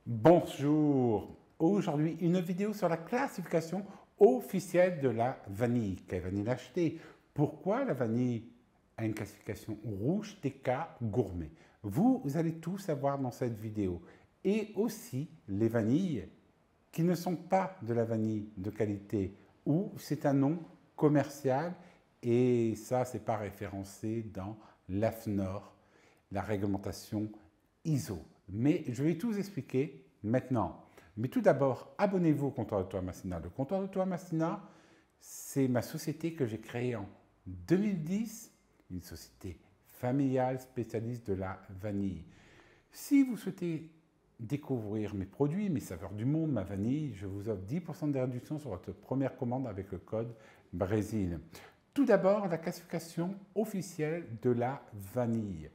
Bonjour, aujourd'hui une vidéo sur la classification officielle de la vanille. Quelle vanille acheter? Pourquoi la vanille a une classification rouge TK gourmet? Vous allez tout savoir dans cette vidéo. Et aussi les vanilles qui ne sont pas de la vanille de qualité ou c'est un nom commercial et ça c'est pas référencé dans l'AFNOR, la réglementation ISO. Mais je vais tout vous expliquer maintenant. Mais tout d'abord, abonnez-vous au Comptoir de Thomasina. Le Comptoir de Thomasina, c'est ma société que j'ai créée en 2010, une société familiale spécialiste de la vanille. Si vous souhaitez découvrir mes produits, mes saveurs du monde, ma vanille, je vous offre 10% de réduction sur votre première commande avec le code Brésil. Tout d'abord, la classification officielle de la vanille.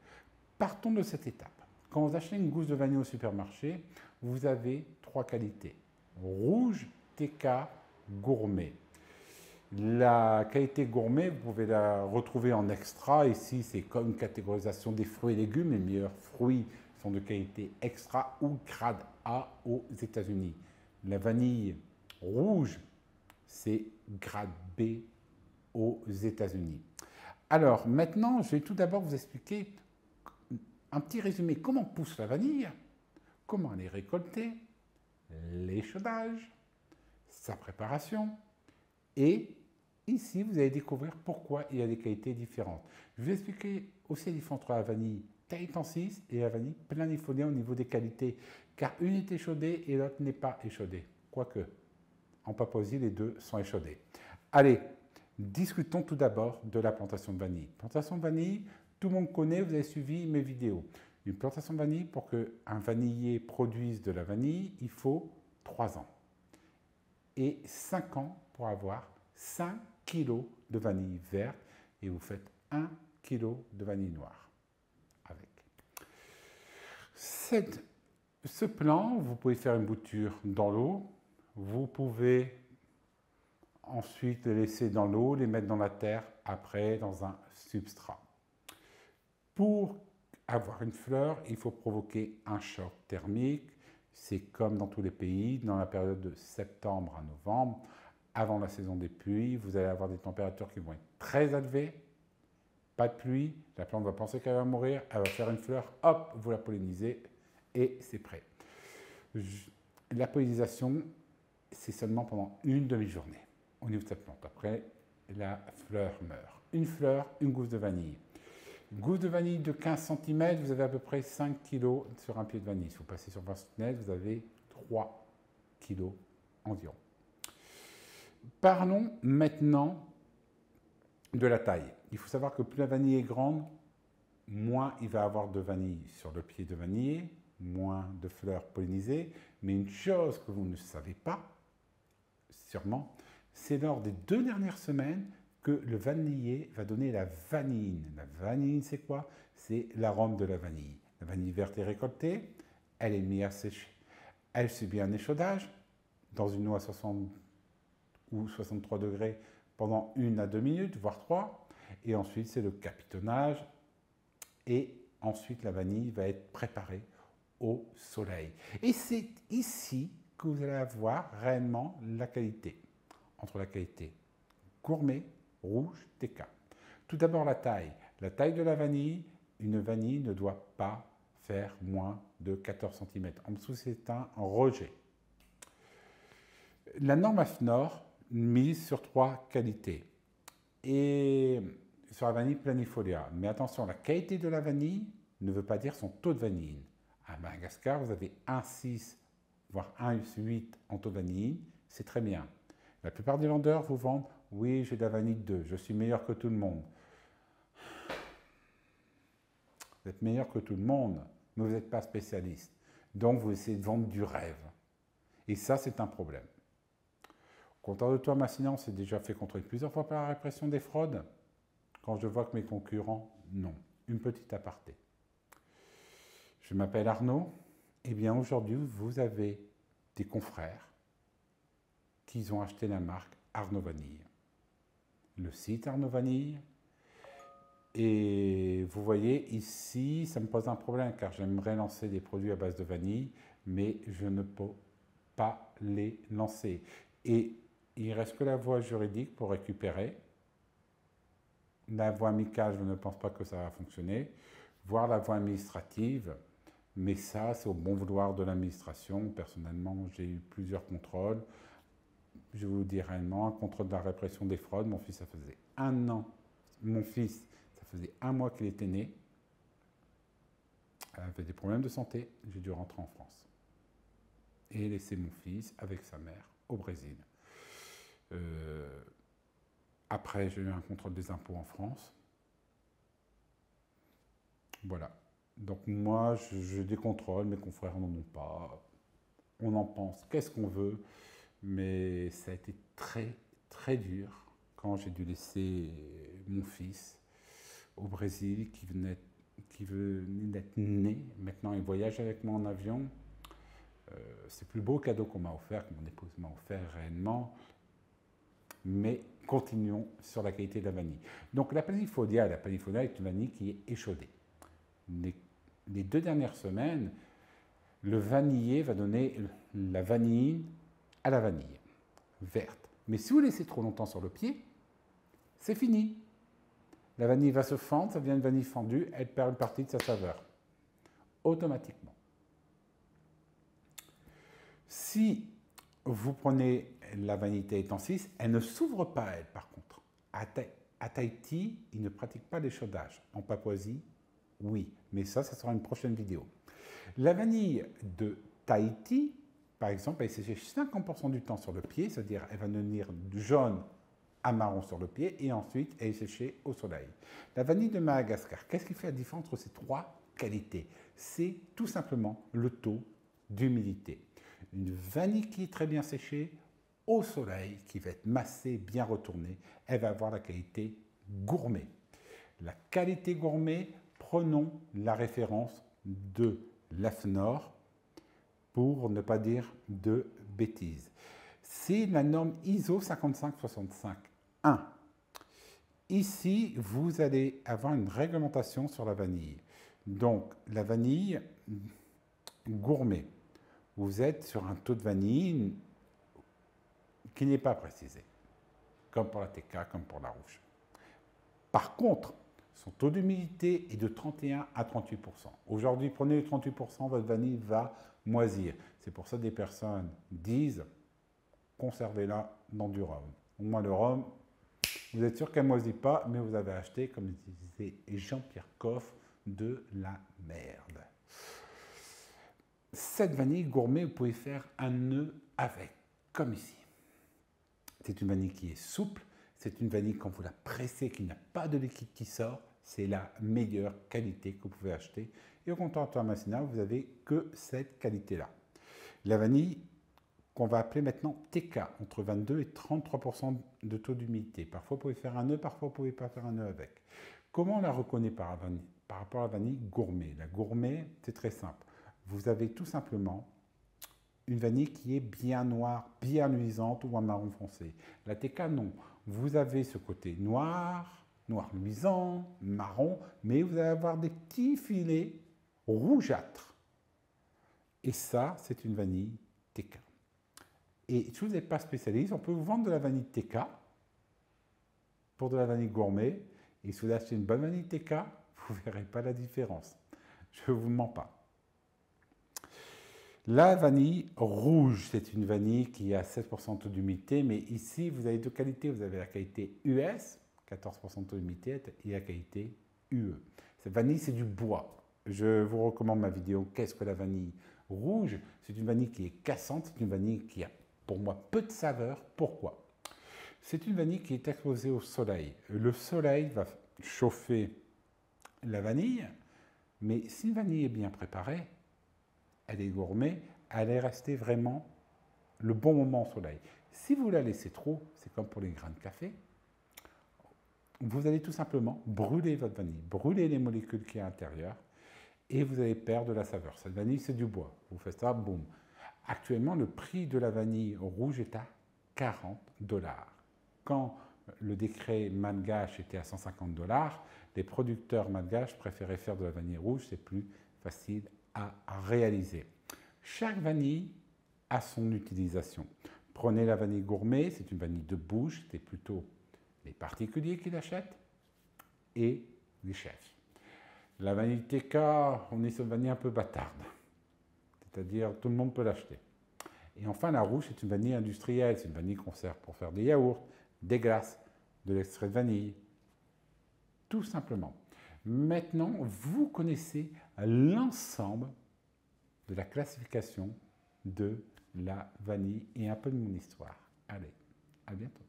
Partons de cette étape. Quand vous achetez une gousse de vanille au supermarché, vous avez trois qualités. Rouge, TK, gourmet. La qualité gourmet, vous pouvez la retrouver en extra. Ici, c'est comme une catégorisation des fruits et légumes. Les meilleurs fruits sont de qualité extra ou grade A aux États-Unis. La vanille rouge, c'est grade B aux États-Unis. Alors maintenant, je vais tout d'abord vous expliquer un petit résumé. Comment pousse la vanille? Comment elle est récoltée? L'échaudage, sa préparation. Et ici, vous allez découvrir pourquoi il y a des qualités différentes. Je vais expliquer aussi la différence entre la vanille Tahitiensis et la vanille planifolia au niveau des qualités. Car une est échaudée et l'autre n'est pas échaudée. Quoique, en Papouasie, les deux sont échaudés. Allez, discutons tout d'abord de la plantation de vanille. Plantation de vanille, tout le monde connaît, vous avez suivi mes vidéos. Une plantation de vanille, pour qu'un vanillier produise de la vanille, il faut 3 ans. Et 5 ans pour avoir 5 kg de vanille verte et vous faites 1 kg de vanille noire avec. Ce plan, vous pouvez faire une bouture dans l'eau, vous pouvez ensuite les laisser dans l'eau, les mettre dans la terre, après dans un substrat. Pour avoir une fleur, il faut provoquer un choc thermique. C'est comme dans tous les pays, dans la période de septembre à novembre, avant la saison des pluies, vous allez avoir des températures qui vont être très élevées. Pas de pluie, la plante va penser qu'elle va mourir, elle va faire une fleur, hop, vous la pollinisez et c'est prêt. La pollinisation, c'est seulement pendant une demi-journée au niveau de cette plante. Après, la fleur meurt. Une fleur, une gousse de vanille. Une gousse de vanille de 15 cm, vous avez à peu près 5 kg sur un pied de vanille. Si vous passez sur 20 cm, vous avez 3 kg environ. Parlons maintenant de la taille. Il faut savoir que plus la vanille est grande, moins il va avoir de vanille sur le pied de vanille, moins de fleurs pollinisées. Mais une chose que vous ne savez pas, sûrement, c'est lors des 2 dernières semaines que le vanillier va donner la vanilline. La vanilline, c'est quoi? C'est l'arôme de la vanille. La vanille verte est récoltée, elle est mise à sécher. Elle subit un échaudage dans une eau à 60 ou 63 degrés pendant 1 à 2 minutes, voire 3. Et ensuite, c'est le capitonnage. Et ensuite, la vanille va être préparée au soleil. Et c'est ici que vous allez avoir réellement la qualité. Entre la qualité gourmet, rouge, TK. Tout d'abord la taille. La taille de la vanille, une vanille ne doit pas faire moins de 14 cm. En dessous, c'est un rejet. La norme AFNOR mise sur 3 qualités. Et sur la vanille planifolia. Mais attention, la qualité de la vanille ne veut pas dire son taux de vanille. À Madagascar, vous avez 1,6 voire 1,8 en taux de vanille. C'est très bien. La plupart des vendeurs vous vendent « Oui, j'ai de la vanille 2, je suis meilleur que tout le monde. » Vous êtes meilleur que tout le monde, mais vous n'êtes pas spécialiste. Donc, vous essayez de vendre du rêve. Et ça, c'est un problème. Au Comptoir de Thomasina, on s'est déjà fait contrôler plusieurs fois par la répression des fraudes. Quand je vois que mes concurrents, non. Une petite aparté. Je m'appelle Arnaud. Eh bien, aujourd'hui, vous avez des confrères qui ont acheté la marque Arnaud Vanille. Le site Arnaud Vanille Et vous voyez, ici, ça me pose un problème car j'aimerais lancer des produits à base de vanille, mais je ne peux pas les lancer. Et il ne reste que la voie juridique pour récupérer. La voie amicale, je ne pense pas que ça va fonctionner. Voire la voie administrative, mais ça, c'est au bon vouloir de l'administration. Personnellement, j'ai eu plusieurs contrôles. Je vais vous dire réellement, un contrôle de la répression des fraudes. Mon fils, ça faisait 1 an. Mon fils, ça faisait 1 mois qu'il était né. Il avait des problèmes de santé. J'ai dû rentrer en France. Et laisser mon fils avec sa mère au Brésil. Après, j'ai eu un contrôle des impôts en France. Voilà. Donc moi, je décontrôle, mes confrères n'en ont pas. On en pense qu'est-ce qu'on veut, mais ça a été très, très dur quand j'ai dû laisser mon fils au Brésil, qui venait d'être né. Maintenant, il voyage avec moi en avion. C'est le plus beau cadeau qu'on m'a offert, que mon épouse m'a offert réellement. Mais continuons sur la qualité de la vanille. Donc la Planifolia est une vanille qui est échaudée. Les 2 dernières semaines, le vanillé va donner la vanille à la vanille verte. Mais si vous laissez trop longtemps sur le pied, c'est fini. La vanille va se fendre, ça devient une vanille fendue, elle perd une partie de sa saveur, automatiquement. Si vous prenez la vanille Tahitian 6, elle ne s'ouvre pas, elle, par contre. À Tahiti, ils ne pratiquent pas l'échaudage. En Papouasie, oui. Mais ça sera une prochaine vidéo. La vanille de Tahiti, par exemple, elle est séchée 50% du temps sur le pied, c'est-à-dire elle va devenir jaune à marron sur le pied, et ensuite elle est séchée au soleil. La vanille de Madagascar, qu'est-ce qui fait la différence entre ces 3 qualités? C'est tout simplement le taux d'humidité. Une vanille qui est très bien séchée, au soleil, qui va être massée, bien retournée, elle va avoir la qualité gourmet. La qualité gourmet, prenons la référence de l'AFNOR, pour ne pas dire de bêtises. C'est la norme ISO 5565-1. Ici, vous allez avoir une réglementation sur la vanille. Donc, la vanille gourmet. Vous êtes sur un taux de vanille qui n'est pas précisé, comme pour la TK, comme pour la rouge. Par contre, son taux d'humidité est de 31 à 38%. Aujourd'hui, prenez les 38%, votre vanille va moisir. C'est pour ça que des personnes disent, conservez-la dans du rhum. Au moins le rhum, vous êtes sûr qu'elle ne moisit pas, mais vous avez acheté, comme disait Jean-Pierre Coff, de la merde. Cette vanille gourmet, vous pouvez faire un nœud avec, comme ici. C'est une vanille qui est souple, c'est une vanille quand vous la pressez, qu'il n'y a pas de liquide qui sort, c'est la meilleure qualité que vous pouvez acheter. Et au comptoir Thomasina, vous n'avez que cette qualité-là. La vanille, qu'on va appeler maintenant TK, entre 22 et 33% de taux d'humidité. Parfois, vous pouvez faire un nœud, parfois, vous ne pouvez pas faire un nœud avec. Comment on la reconnaît par rapport à la vanille gourmet? La gourmet, c'est très simple. Vous avez tout simplement une vanille qui est bien noire, bien luisante ou un marron foncé. La TK, non. Vous avez ce côté noir, noir luisant, marron, mais vous allez avoir des petits filets rougeâtres. Et ça, c'est une vanille TK. Et si vous n'êtes pas spécialiste, on peut vous vendre de la vanille TK pour de la vanille gourmet. Et si vous achetez une bonne vanille TK, vous ne verrez pas la différence. Je ne vous mens pas. La vanille rouge, c'est une vanille qui a 16% d'humidité, mais ici, vous avez 2 qualités. Vous avez la qualité US, 14% d'humidité, et la qualité UE. Cette vanille, c'est du bois. Je vous recommande ma vidéo « Qu'est-ce que la vanille rouge ?» C'est une vanille qui est cassante, c'est une vanille qui a, pour moi, peu de saveur. Pourquoi? C'est une vanille qui est exposée au soleil. Le soleil va chauffer la vanille, mais si une vanille est bien préparée, elle est gourmet, elle est restée vraiment le bon moment au soleil. Si vous la laissez trop, c'est comme pour les grains de café, vous allez tout simplement brûler votre vanille, brûler les molécules qui sont à l'intérieur et vous allez perdre de la saveur. Cette vanille, c'est du bois. Vous faites ça, boum. Actuellement, le prix de la vanille rouge est à $40. Quand le décret malgache était à 150 $, les producteurs malgaches préféraient faire de la vanille rouge, c'est plus facile à réaliser. Chaque vanille a son utilisation. Prenez la vanille gourmet, c'est une vanille de bouche, c'est plutôt les particuliers qui l'achètent et les chefs. La vanille TK, on est sur une vanille un peu bâtarde, c'est-à-dire tout le monde peut l'acheter. Et enfin, la rouge, c'est une vanille industrielle, c'est une vanille qu'on sert pour faire des yaourts, des glaces, de l'extrait de vanille, tout simplement. Maintenant, vous connaissez l'ensemble de la classification de la vanille et un peu de mon histoire. Allez, à bientôt.